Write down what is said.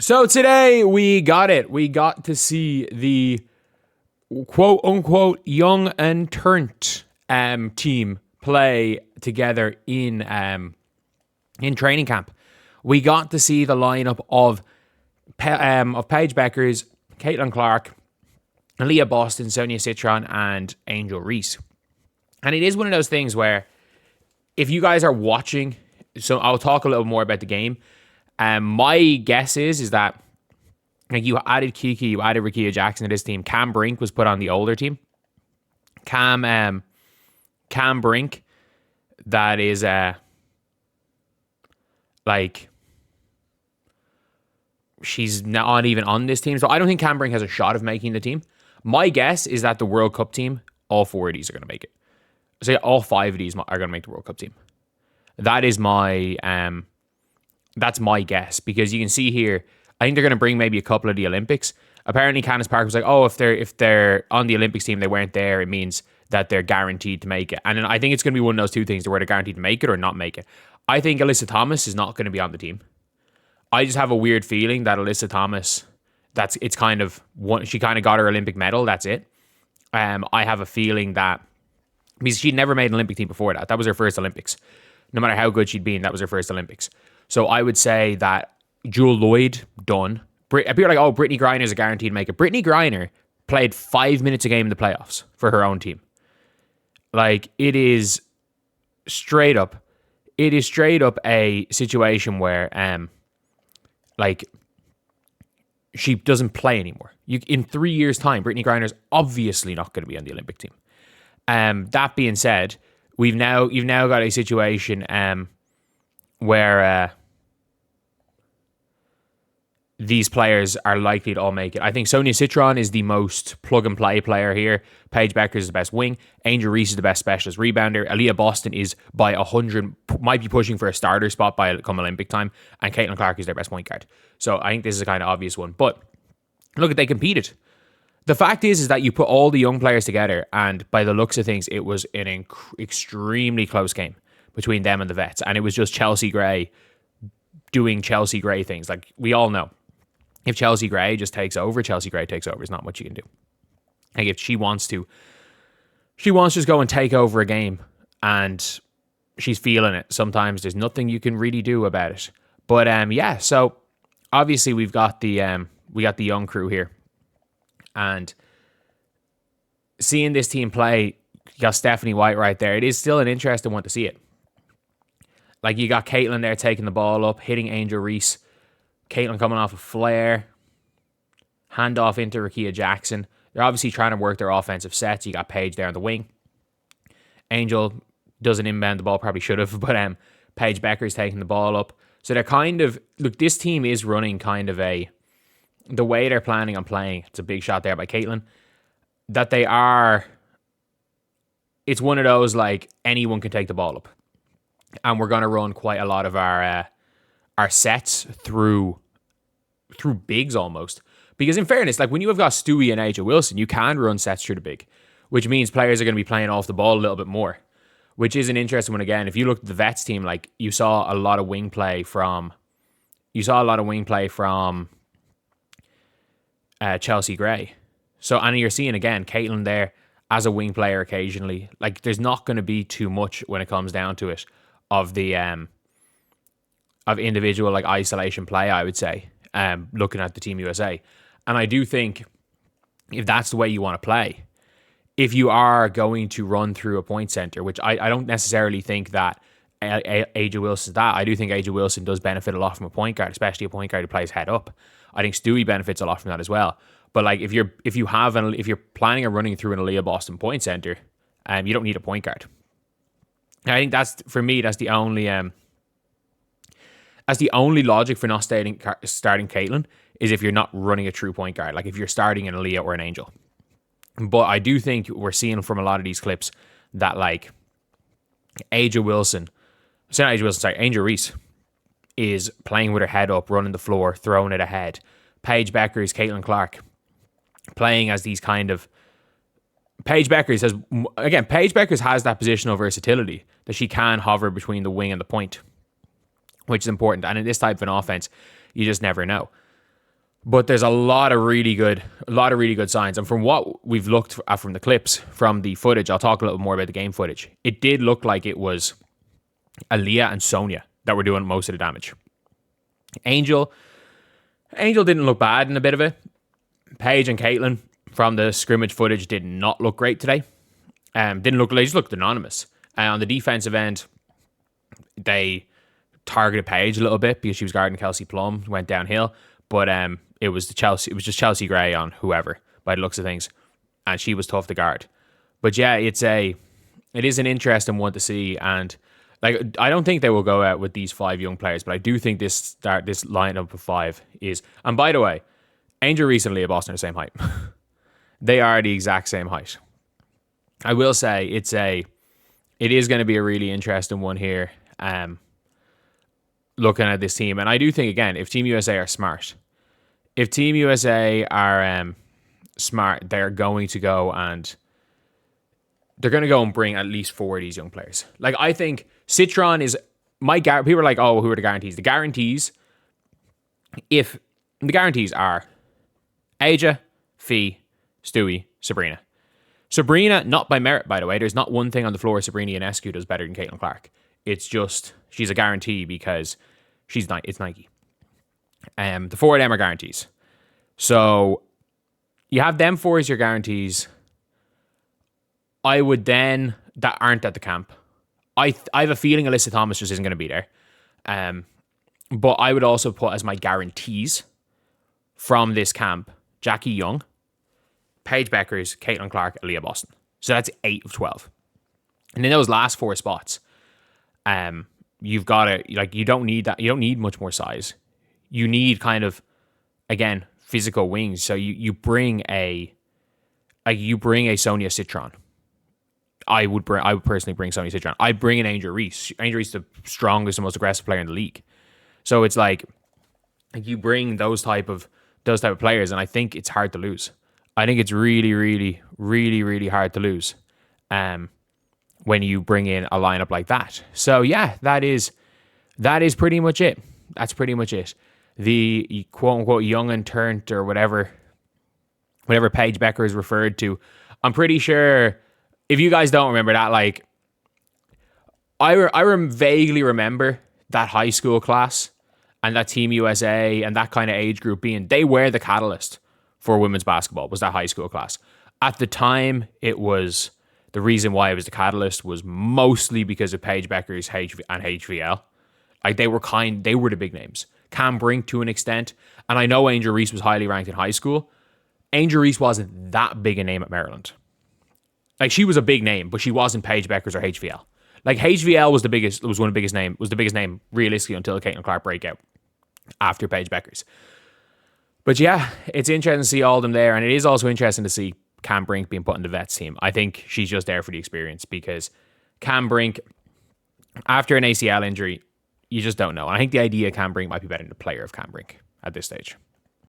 So today we got it. We got to see the quote unquote young and turnt team play together in training camp. We got to see the lineup of Paige Bueckers, Caitlin Clark, Aaliyah Boston, Sonia Citron, and Angel Reese. And it is one of those things where if you guys are watching, so I'll talk a little more about the game. My guess is that like you added Kiki, you added Rickea Jackson to this team. Cam Brink was put on the older team. Cam Brink, that is like she's not even on this team, so I don't think Cam Brink has a shot of making the team. My guess is that the World Cup team, all 4 of these are going to make it. So yeah, all 5 of these are going to make the World Cup team. That is my that's my guess, because you can see here, I think they're going to bring maybe a couple of the Olympics. Apparently, Candace Parker was like, "Oh, if they're on the Olympics team, they weren't there. It means that they're guaranteed to make it." And I think it's going to be one of those two things: where they're guaranteed to make it or not make it. I think Alyssa Thomas is not going to be on the team. I just have a weird feeling that Alyssa Thomas, it's kind of one. She kind of got her Olympic medal. That's it. I have a feeling that because she'd never made an Olympic team before that. That was her first Olympics. No matter how good she'd been, that was her first Olympics. So I would say that Jewel Lloyd, done. People are like, oh, Brittany Griner is a guaranteed to make it. Brittany Griner played 5 minutes a game in the playoffs for her own team. Like, it is straight up a situation where, like, she doesn't play anymore. In 3 years' time, Brittany Griner is obviously not going to be on the Olympic team. That being said, you've now got a situation where these players are likely to all make it. I think Sonia Citron is the most plug-and-play player here. Paige Bueckers is the best wing. Angel Reese is the best specialist rebounder. Aaliyah Boston is by 100, might be pushing for a starter spot by come Olympic time. And Caitlin Clark is their best point guard. So I think this is a kind of obvious one. But look, they competed. The fact is that you put all the young players together, and by the looks of things, it was an extremely close game between them and the vets. And it was just Chelsea Gray doing Chelsea Gray things. Like, we all know, if Chelsea Gray just takes over, Chelsea Gray takes over. There's not much you can do. Like, if she wants to just go and take over a game, and she's feeling it. Sometimes there's nothing you can really do about it. But yeah, so obviously we've got the young crew here. And seeing this team play, you got Stephanie White right there. It is still an interesting one to see it. Like, you got Caitlin there taking the ball up, hitting Angel Reese. Caitlin coming off a flare. Handoff into Rickea Jackson. They're obviously trying to work their offensive sets. You got Paige there on the wing. Angel doesn't inbound the ball, probably should have, but Paige Bueckers taking the ball up. So they're kind of, look, this team is running kind of the way they're planning on playing. It's a big shot there by Caitlin. That they are, it's one of those, like, anyone can take the ball up. And we're going to run quite a lot of our sets through bigs almost. Because in fairness, like, when you have got Stewie and AJ Wilson, you can run sets through the big, which means players are going to be playing off the ball a little bit more, which is an interesting one. Again, if you look at the Vets team, like, you saw a lot of wing play from Chelsea Gray. So, and you're seeing, again, Caitlin there as a wing player occasionally. Like, there's not going to be too much when it comes down to it of the of individual, like, isolation play, I would say, looking at the Team USA. And I do think if that's the way you want to play, if you are going to run through a point center, which I don't necessarily think that AJ Wilson's that. I do think AJ Wilson does benefit a lot from a point guard, especially a point guard who plays head up. I think Stewie benefits a lot from that as well. But, like, if you're planning on running through an Aaliyah Boston point center, you don't need a point guard. I think that's the only logic for not starting Caitlin is if you're not running a true point guard, like if you're starting an Aaliyah or an Angel. But I do think we're seeing from a lot of these clips that, like, Angel Reese is playing with her head up, running the floor, throwing it ahead. Paige Bueckers, Caitlin Clark playing as these kind of... Paige Bueckers has that positional versatility that she can hover between the wing and the point, which is important. And in this type of an offense, you just never know. But there's a lot of really good signs. And from what we've looked at from the clips, from the footage, I'll talk a little more about the game footage. It did look like it was Aaliyah and Sonia that were doing most of the damage. Angel didn't look bad in a bit of it. Paige and Caitlin from the scrimmage footage did not look great today. They just looked anonymous. On the defensive end, they targeted Paige a little bit because she was guarding Kelsey Plum, went downhill. But it was just Chelsea Gray on whoever by the looks of things, and she was tough to guard. But yeah, it is an interesting one to see, and like I don't think they will go out with these 5 young players, but I do think this lineup of 5 is. And by the way, Angel Reese and Leah Boston are the same height. They are the exact same height. I will say it is going to be a really interesting one here. Looking at this team, and I do think again, if Team USA are smart, they're going to go and bring at least 4 of these young players. Like I think Citron is people are like, oh, who are the guarantees? The guarantees are Aja, Fee, Stewie, Sabrina. Sabrina, not by merit, by the way. There's not one thing on the floor Sabrina Ionescu does better than Caitlin Clark. It's just she's a guarantee because it's Nike. The 4 of them are guarantees. So you have them 4 as your guarantees. I would then, that aren't at the camp. I have a feeling Alyssa Thomas just isn't going to be there. But I would also put as my guarantees from this camp, Jackie Young, Paige Bueckers, Caitlin Clark, Aaliyah Boston. So that's 8 of 12. And in those last 4 spots, you've got to, like, you don't need that. You don't need much more size. You need kind of, again, physical wings. So you bring a Sonia Citron. I would personally bring Sonia Citron. I'd bring an Angel Reese. Angel Reese is the strongest and most aggressive player in the league. So it's like you bring those type of players, and I think it's hard to lose. I think it's really, really, really, really hard to lose. When you bring in a lineup like that. So yeah, that is pretty much it. That's pretty much it. The quote unquote young and turnt or whatever Paige Bueckers referred to. I'm pretty sure if you guys don't remember that, like I vaguely remember that high school class and that Team USA and that kind of age group they were the catalyst for women's basketball, was that high school class. At the time, it was the reason why it was the catalyst was mostly because of Paige Bueckers and HVL. Like they were the big names. Cam Brink to an extent. And I know Angel Reese was highly ranked in high school. Angel Reese wasn't that big a name at Maryland. Like she was a big name, but she wasn't Paige Bueckers or HVL. Like HVL was the biggest name realistically until Caitlin Clark breakout after Paige Bueckers. But yeah, it's interesting to see all of them there. And it is also interesting to see Cam Brink being put in the vets team. I think she's just there for the experience because Cam Brink, after an ACL injury, you just don't know. And I think the idea of Cam Brink might be better than the player of Cam Brink at this stage.